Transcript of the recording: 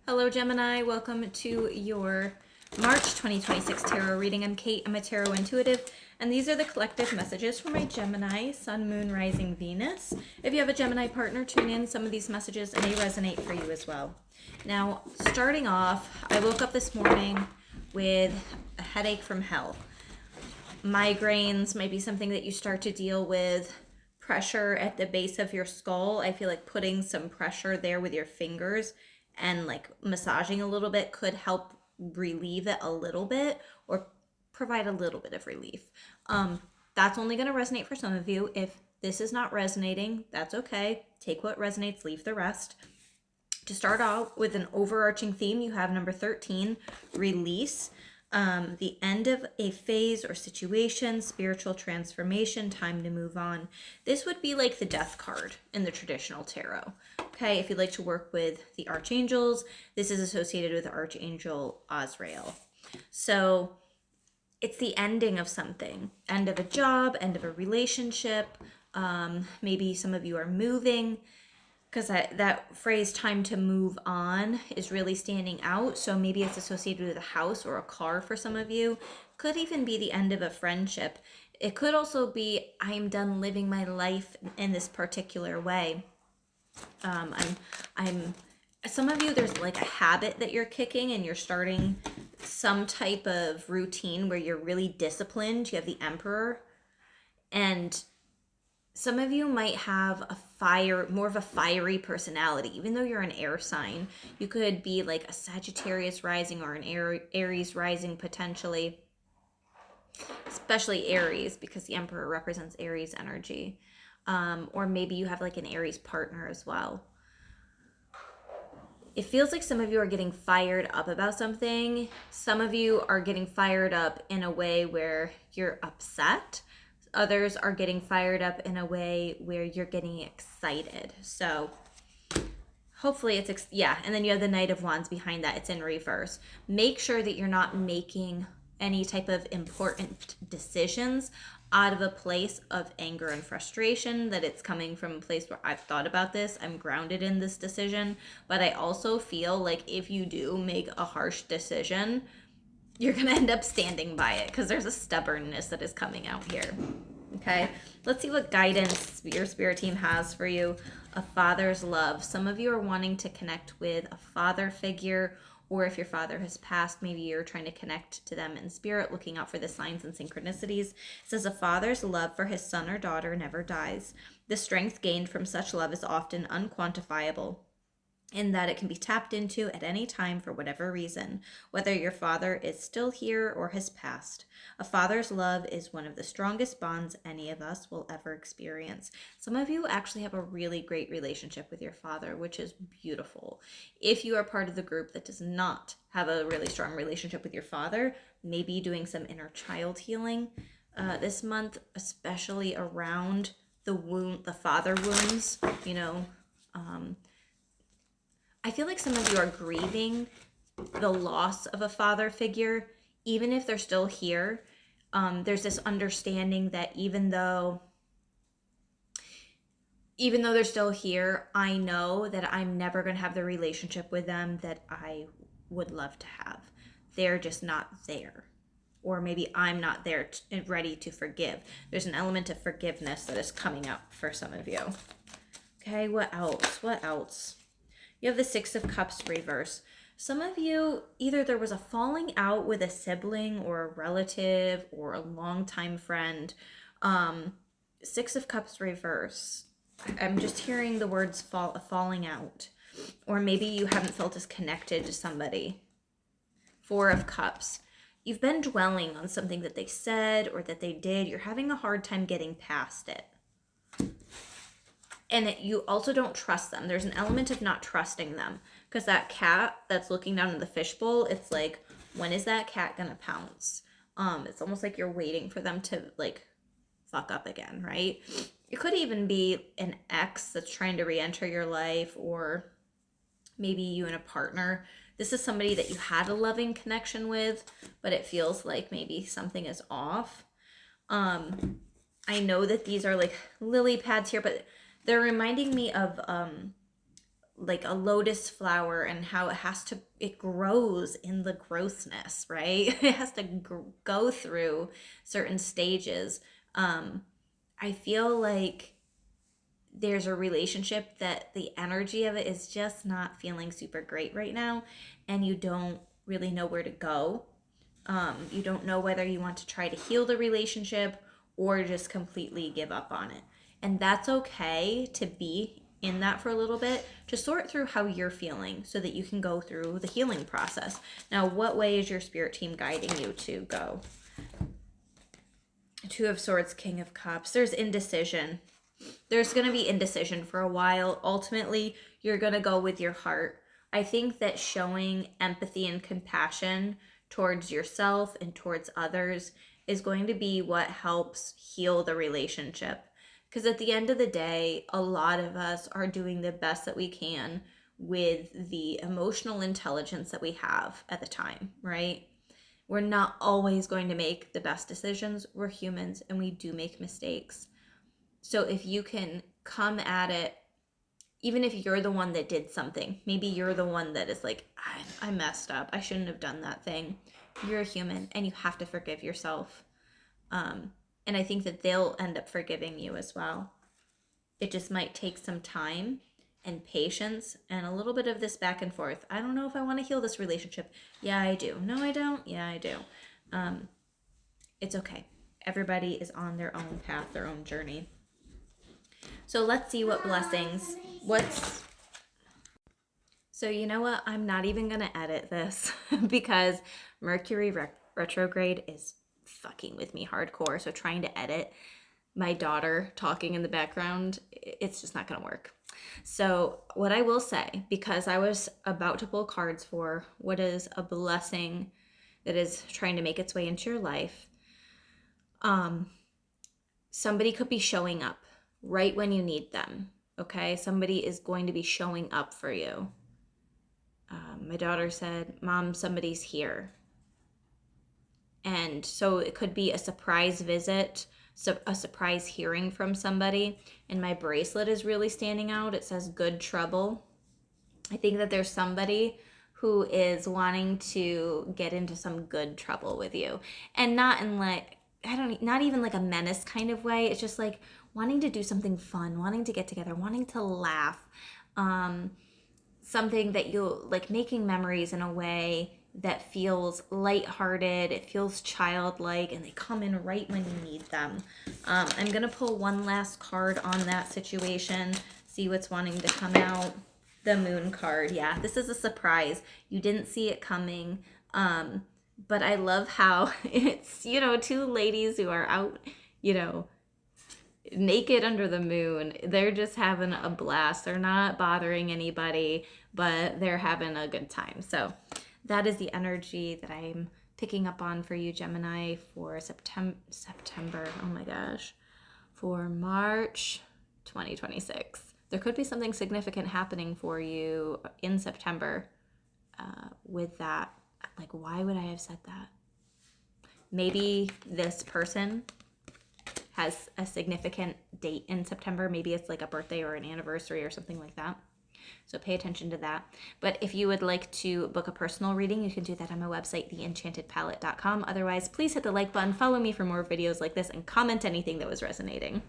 Hello, Gemini. Welcome to your March 2026 tarot reading. I'm Kate. I'm a tarot intuitive, and these are the collective messages for my Gemini, Sun, Moon, Rising, Venus. If you have a Gemini partner, tune in. Some of these messages may resonate for you as well. Now, starting off, I woke up this morning with a headache from hell. Migraines might be something that you start to deal with. Pressure at the base of your skull. I feel like putting some pressure there with your fingers and like massaging a little bit could help relieve it a little bit or provide a little bit of relief. That's only going to resonate for some of you. If this is not resonating, that's okay. Take what resonates, leave the rest. To start out with an overarching theme, you have number 13, release. The end of a phase or situation, spiritual transformation, time to move on. This would be like the death card in the traditional tarot. Okay, if you'd like to work with the archangels, this is associated with Archangel Azrael. So it's the ending of something, end of a job, end of a relationship. Maybe some of you are moving, because that phrase time to move on is really standing out. So maybe it's associated with a house or a car for some of you. Could even be the end of a friendship. It could also be I'm done living my life in this particular way. I'm some of you, there's like a habit that you're kicking and you're starting some type of routine where you're really disciplined. You have the Emperor, and some of you might have more of a fiery personality. Even though you're an air sign, you could be like a Sagittarius rising or an Aries rising potentially, especially Aries because the Emperor represents Aries energy. Or maybe you have like an Aries partner as well. It feels like some of you are getting fired up about something. Some of you are getting fired up in a way where you're upset. Others are getting fired up in a way where you're getting excited. So hopefully it's, and then you have the Knight of Wands behind that. It's in reverse. Make sure that you're not making any type of important decisions out of a place of anger and frustration, that it's coming from a place where I've thought about this, I'm grounded in this decision. But I also feel like if you do make a harsh decision, you're going to end up standing by it because there's a stubbornness that is coming out here. Okay, let's see what guidance your spirit team has for you. A father's love. Some of you are wanting to connect with a father figure, or if your father has passed, maybe you're trying to connect to them in spirit, looking out for the signs and synchronicities. It says a father's love for his son or daughter never dies. The strength gained from such love is often unquantifiable, in that it can be tapped into at any time for whatever reason, whether your father is still here or has passed. A father's love is one of the strongest bonds any of us will ever experience. Some of you actually have a really great relationship with your father, which is beautiful. If you are part of the group that does not have a really strong relationship with your father, maybe doing some inner child healing this month, especially around the father wounds, I feel like some of you are grieving the loss of a father figure, even if they're still here. There's this understanding that even though they're still here, I know that I'm never going to have the relationship with them that I would love to have. They're just not there. Or maybe I'm not there ready to forgive. There's an element of forgiveness that is coming up for some of you. Okay, what else? You have the Six of Cups reverse. Some of you, either there was a falling out with a sibling or a relative or a longtime friend. Six of Cups reverse. I'm just hearing the words falling out. Or maybe you haven't felt as connected to somebody. Four of Cups. You've been dwelling on something that they said or that they did. You're having a hard time getting past it. And you also don't trust them. There's an element of not trusting them. Because that cat that's looking down in the fishbowl, it's like, when is that cat going to pounce? It's almost like you're waiting for them to, like, fuck up again, right? It could even be an ex that's trying to re-enter your life, or maybe you and a partner. This is somebody that you had a loving connection with, but it feels like maybe something is off. I know that these are, like, lily pads here, but they're reminding me of like a lotus flower and how it grows in the grossness, right? It has to go through certain stages. I feel like there's a relationship that the energy of it is just not feeling super great right now, and you don't really know where to go. You don't know whether you want to try to heal the relationship or just completely give up on it. And that's okay to be in that for a little bit, to sort through how you're feeling so that you can go through the healing process. Now, what way is your spirit team guiding you to go? Two of Swords, King of Cups. There's indecision. There's going to be indecision for a while. Ultimately, you're going to go with your heart. I think that showing empathy and compassion towards yourself and towards others is going to be what helps heal the relationship. Because at the end of the day, a lot of us are doing the best that we can with the emotional intelligence that we have at the time, right? We're not always going to make the best decisions. We're humans and we do make mistakes. So if you can come at it, even if you're the one that did something, maybe you're the one that is like, I messed up, I shouldn't have done that thing. You're a human and you have to forgive yourself. And I think that they'll end up forgiving you as well. It just might take some time and patience and a little bit of this back and forth. I don't know if I want to heal this relationship. Yeah, I do. No, I don't. Yeah, I do. It's okay. Everybody is on their own path, their own journey. So let's see what blessings, so you know what? I'm not even going to edit this because Mercury retrograde is fucking with me hardcore. So trying to edit my daughter talking in the background, it's just not going to work. So what I will say, because I was about to pull cards for what is a blessing that is trying to make its way into your life, somebody could be showing up right when you need them, okay? Somebody is going to be showing up for you. My daughter said, Mom, somebody's here. And so it could be a surprise visit, so a surprise hearing from somebody. And my bracelet is really standing out. It says good trouble. I think that there's somebody who is wanting to get into some good trouble with you. And not in like, not even like a menace kind of way. It's just like wanting to do something fun, wanting to get together, wanting to laugh. Something that you'll like, making memories in a way that feels lighthearted, it feels childlike, and they come in right when you need them. I'm going to pull one last card on that situation, see what's wanting to come out. The Moon card. Yeah, this is a surprise. You didn't see it coming. But I love how it's, two ladies who are out, naked under the moon. They're just having a blast. They're not bothering anybody, but they're having a good time. So that is the energy that I'm picking up on for you, Gemini, for September. Oh my gosh. For March 2026. There could be something significant happening for you in September with that. Like, why would I have said that? Maybe this person has a significant date in September. Maybe it's like a birthday or an anniversary or something like that. So pay attention to that. But if you would like to book a personal reading, you can do that on my website, theenchantedpalette.com. Otherwise, please hit the like button, follow me for more videos like this, and comment anything that was resonating.